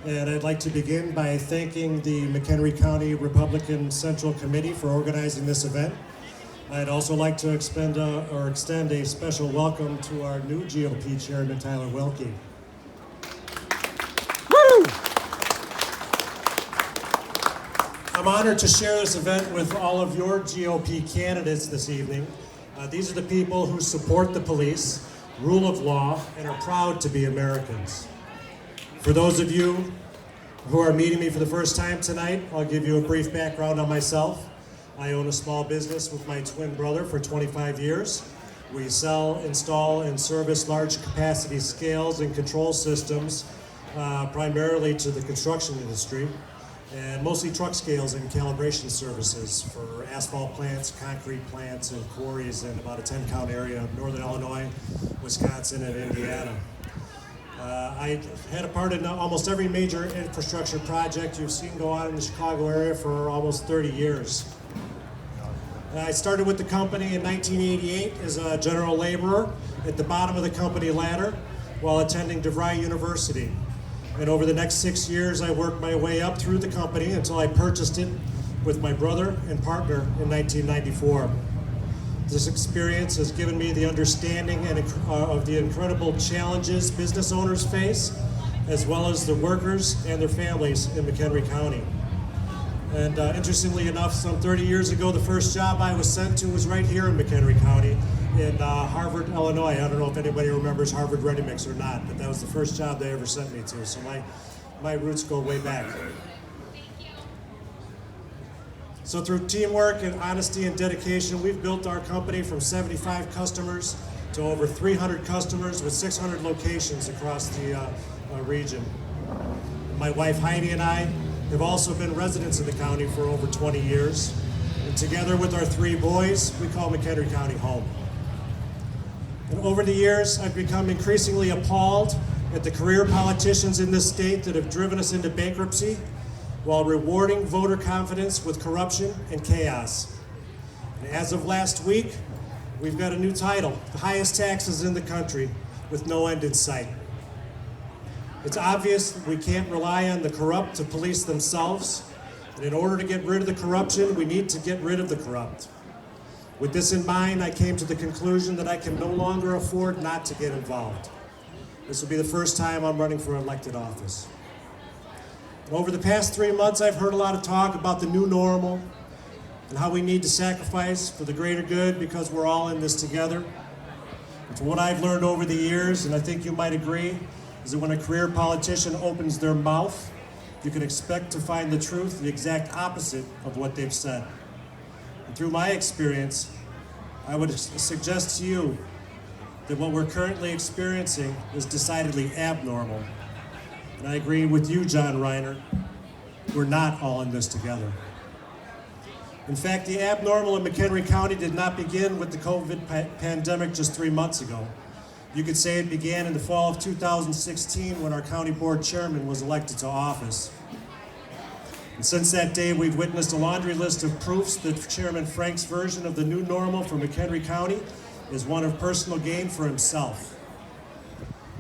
And I'd like to begin by thanking the McHenry County Republican Central Committee for organizing this event. I'd also like to extend a special welcome to our new GOP Chairman, Tyler Wilke. Woo! I'm honored to share this event with all of your GOP candidates this evening. These are the people who support the police, rule of law, and are proud to be Americans. For those of you who are meeting me for the first time tonight, I'll give you a brief background on myself. I own a small business with my twin brother for 25 years. We sell, install, and service large capacity scales and control systems, primarily to the construction industry, and mostly truck scales and calibration services for asphalt plants, concrete plants, and quarries in about a 10-count area of northern Illinois, Wisconsin, and Indiana. I had a part in almost every major infrastructure project you've seen go on in the Chicago area for almost 30 years. I started with the company in 1988 as a general laborer at the bottom of the company ladder while attending DeVry University. And over the next 6 years, I worked my way up through the company until I purchased it with my brother and partner in 1994. This experience has given me the understanding of the incredible challenges business owners face, as well as the workers and their families in McHenry County. And interestingly enough, some 30 years ago, the first job I was sent to was right here in McHenry County in Harvard, Illinois. I don't know if anybody remembers Harvard Ready Mix or not, but that was the first job they ever sent me to. So my roots go way back. So through teamwork and honesty and dedication, we've built our company from 75 customers to over 300 customers with 600 locations across the region. My wife Heidi and I have also been residents of the county for over 20 years. And together with our 3 boys, we call McHenry County home. And over the years, I've become increasingly appalled at the career politicians in this state that have driven us into bankruptcy while rewarding voter confidence with corruption and chaos. And as of last week, we've got a new title, the highest taxes in the country with no end in sight. It's obvious that we can't rely on the corrupt to police themselves, and in order to get rid of the corruption, we need to get rid of the corrupt. With this in mind, I came to the conclusion that I can no longer afford not to get involved. This will be the first time I'm running for elected office. And over the past 3 months, I've heard a lot of talk about the new normal and how we need to sacrifice for the greater good because we're all in this together. And from what I've learned over the years, and I think you might agree, is that when a career politician opens their mouth, you can expect to find the truth the exact opposite of what they've said. And through my experience, I would suggest to you that what we're currently experiencing is decidedly abnormal. And I agree with you, John Reiner, we're not all in this together. In fact, the abnormal in McHenry County did not begin with the COVID pandemic just 3 months ago. You could say it began in the fall of 2016 when our county board chairman was elected to office. And since that day, we've witnessed a laundry list of proofs that Chairman Frank's version of the new normal for McHenry County is one of personal gain for himself.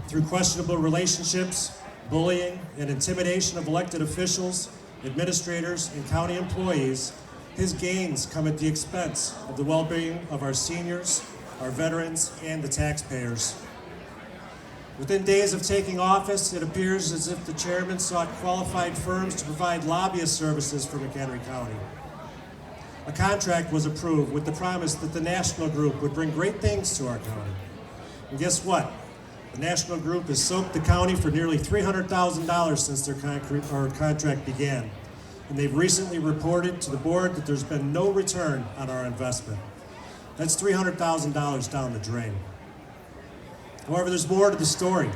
Through questionable relationships, bullying, and intimidation of elected officials, administrators, and county employees, his gains come at the expense of the well-being of our seniors, our veterans, and the taxpayers. Within days of taking office, it appears as if the chairman sought qualified firms to provide lobbyist services for McHenry County. A contract was approved with the promise that the National Group would bring great things to our county. And guess what? The National Group has soaked the county for nearly $300,000 since their contract began. And they've recently reported to the board that there's been no return on our investment. That's $300,000 down the drain. However, there's more to the story.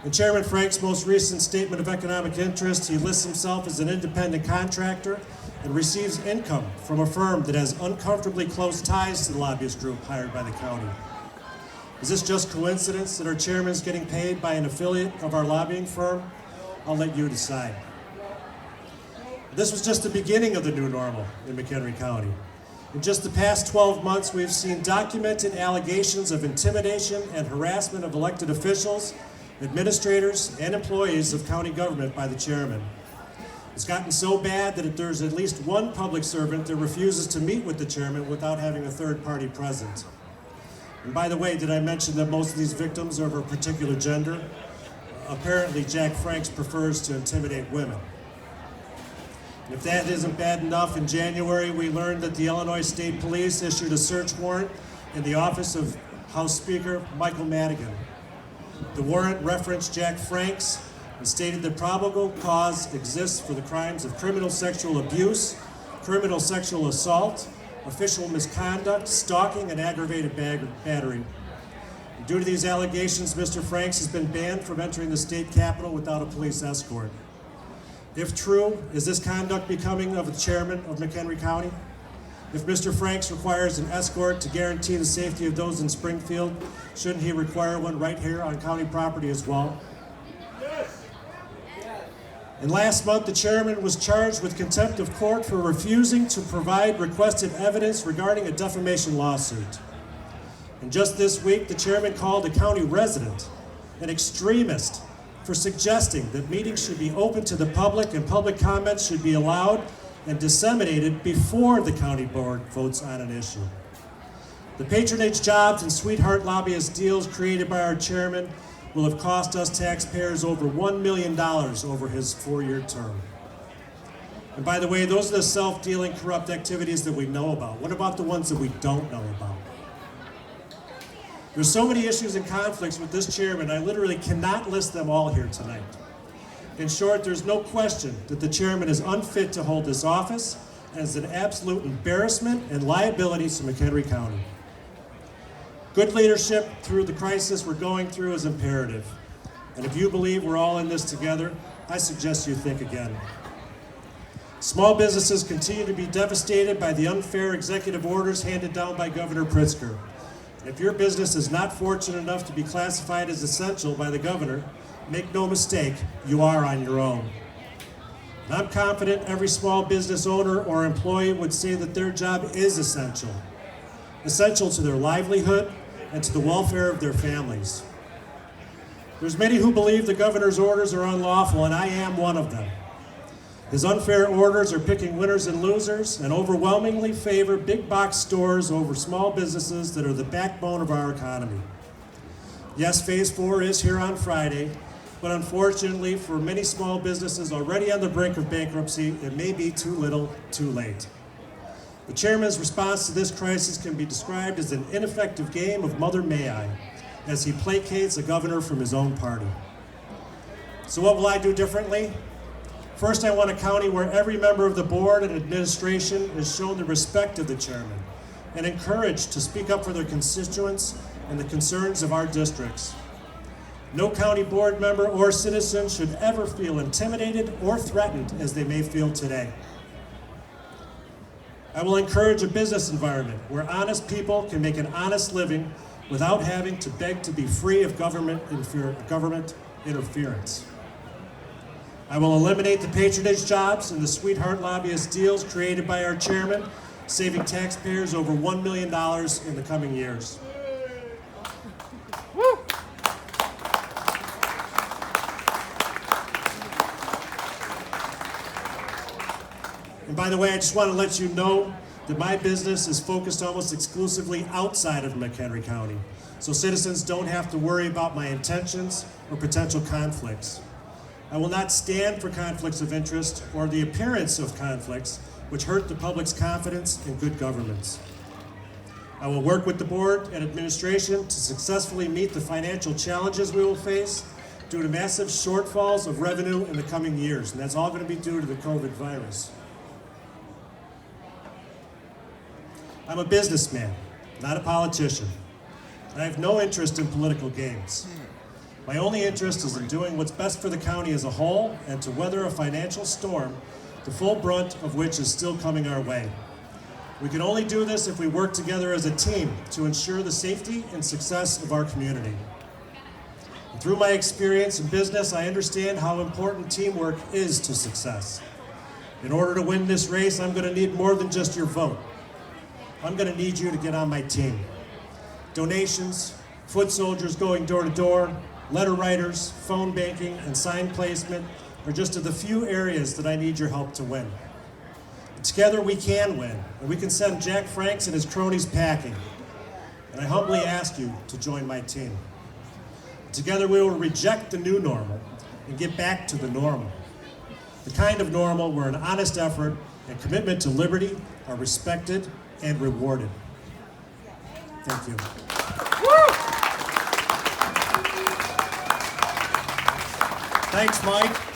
In Chairman Frank's most recent statement of economic interest, he lists himself as an independent contractor and receives income from a firm that has uncomfortably close ties to the lobbyist group hired by the county. Is this just coincidence that our chairman is getting paid by an affiliate of our lobbying firm? I'll let you decide. This was just the beginning of the new normal in McHenry County. In just the past 12 months, we've seen documented allegations of intimidation and harassment of elected officials administrators, and employees of county government by the chairman. It's gotten so bad that there's at least one public servant that refuses to meet with the chairman without having a third party present. And by the way, did I mention that most of these victims are of a particular gender? Apparently, Jack Franks prefers to intimidate women. And if that isn't bad enough, in January we learned that the Illinois State Police issued a search warrant in the office of House Speaker Michael Madigan. The warrant referenced Jack Franks and stated that probable cause exists for the crimes of criminal sexual abuse, criminal sexual assault, official misconduct, stalking, and aggravated battery. Due to these allegations, Mr. Franks has been banned from entering the state capitol without a police escort. If true, is this conduct becoming of the chairman of McHenry County? If Mr. Franks requires an escort to guarantee the safety of those in Springfield, shouldn't he require one right here on county property as well? Yes. And last month, the chairman was charged with contempt of court for refusing to provide requested evidence regarding a defamation lawsuit. And just this week, the chairman called a county resident an extremist for suggesting that meetings should be open to the public and public comments should be allowed and disseminated before the county board votes on an issue. The patronage jobs and sweetheart lobbyist deals created by our chairman will have cost us taxpayers over $1 million over his 4-year term. And by the way, those are the self-dealing corrupt activities that we know about. What about the ones that we don't know about? There's so many issues and conflicts with this chairman, I literally cannot list them all here tonight. In short, there's no question that the chairman is unfit to hold this office and is an absolute embarrassment and liability to McHenry County. Good leadership through the crisis we're going through is imperative. And if you believe we're all in this together, I suggest you think again. Small businesses continue to be devastated by the unfair executive orders handed down by Governor Pritzker. If your business is not fortunate enough to be classified as essential by the governor, make no mistake, you are on your own. And I'm confident every small business owner or employee would say that their job is essential to their livelihood and to the welfare of their families. There's many who believe the governor's orders are unlawful, and I am one of them. His unfair orders are picking winners and losers and overwhelmingly favor big box stores over small businesses that are the backbone of our economy. Yes, Phase 4 is here on Friday, but unfortunately for many small businesses already on the brink of bankruptcy, it may be too little, too late. The chairman's response to this crisis can be described as an ineffective game of Mother May I, as he placates a governor from his own party. So what will I do differently? First, I want a county where every member of the board and administration is shown the respect of the chairman and encouraged to speak up for their constituents and the concerns of our districts. No county board member or citizen should ever feel intimidated or threatened as they may feel today. I will encourage a business environment where honest people can make an honest living without having to beg to be free of government interference. I will eliminate the patronage jobs and the sweetheart lobbyist deals created by our chairman, saving taxpayers over $1 million in the coming years. Woo. And by the way, I just want to let you know that my business is focused almost exclusively outside of McHenry County, so citizens don't have to worry about my intentions or potential conflicts. I will not stand for conflicts of interest or the appearance of conflicts which hurt the public's confidence in good governance. I will work with the board and administration to successfully meet the financial challenges we will face due to massive shortfalls of revenue in the coming years, and that's all going to be due to the COVID virus. I'm a businessman, not a politician. I have no interest in political games. My only interest is in doing what's best for the county as a whole and to weather a financial storm, the full brunt of which is still coming our way. We can only do this if we work together as a team to ensure the safety and success of our community. And through my experience in business, I understand how important teamwork is to success. In order to win this race, I'm going to need more than just your vote. I'm going to need you to get on my team. Donations, foot soldiers going door to door, Letter writers, phone banking, and sign placement are just the few areas that I need your help to win. Together we can win, and we can send Jack Franks and his cronies packing. And I humbly ask you to join my team. Together we will reject the new normal and get back to the normal. The kind of normal where an honest effort and commitment to liberty are respected and rewarded. Thank you. Thanks, Mike.